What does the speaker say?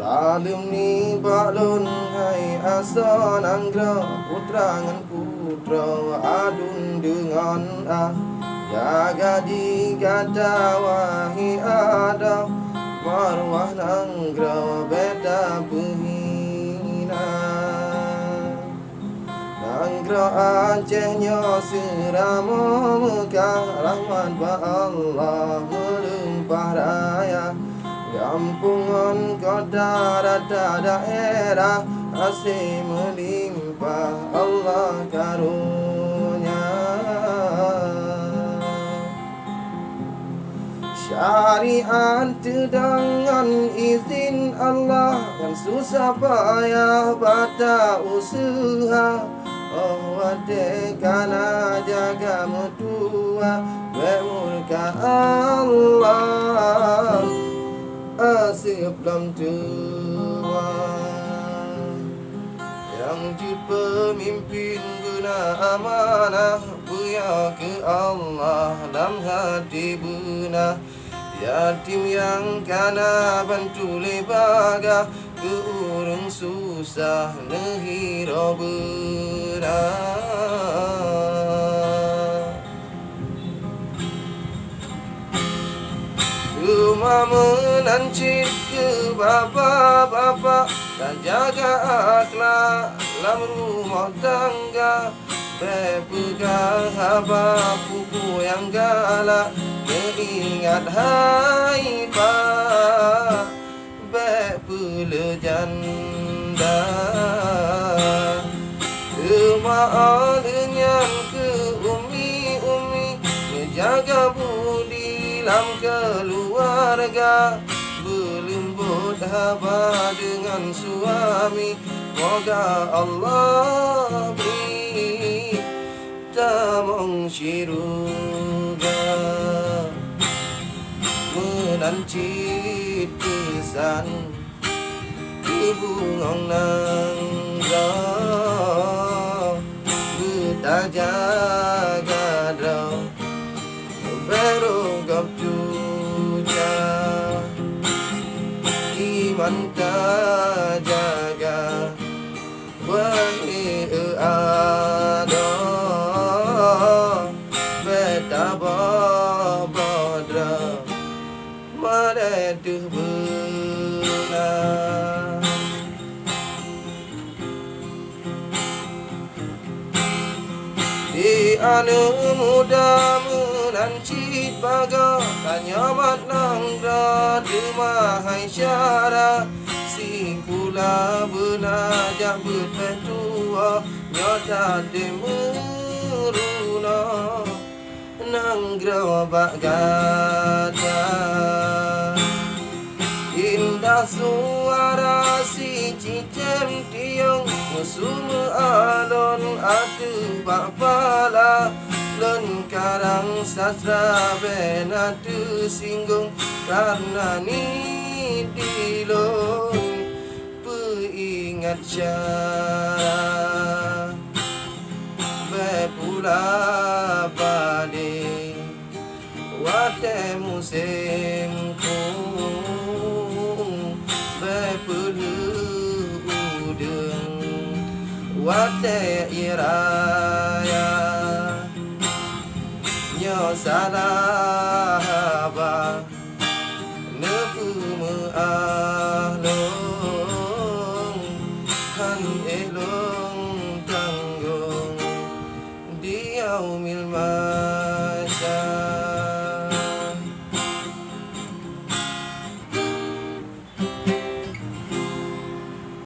Salim ni balon hai ason anggra, putra ngan putra adun dengan jaga di gada wahi ada marwah nanggra beda penghina. Nanggra Acehnya serama Mekah, rahmat ba Allah melimpah raya. Kampungan kota rata daerah, asih melimpah Allah karunia. Syariat dengan izin Allah, kan susah payah bata usaha. Oh wadekana jaga mutua, bermurka Allah asih belum tua. Yang di pemimpin guna amanah, buya ke Allah dalam hati benar. Yatim yang kana bantu lebaga, ke urang susah nehiro benar. Rumah menancit ke bapa-bapa, dan jaga akhlak dalam rumah tangga. Berpegang haba pupu yang galak, teringat hai pak berpula janda. Kemaal dengan ke umi-umi, menjaga budi dalam keluarga. Berlembut haba dengan suami, moga Allah beri tamang syurga. Menancit pesan kebungong nangga, bertajaga draw berogap juja. Iman jaga wahi ada betaba badra mareduh benar. Di anu muda menancit baga, tanya mat nanggra demahai syara. Si kula benajak berpetua, nyata demeruna nanggra bak gada. Indah suara si cicem tiung, musuh alon atu bak pala. Len karang sastra benatu singgung, karena ni dilon peingat syarah. Bepula balik wate musim kung, bepulu udeng wate iraya. Nyo salah ba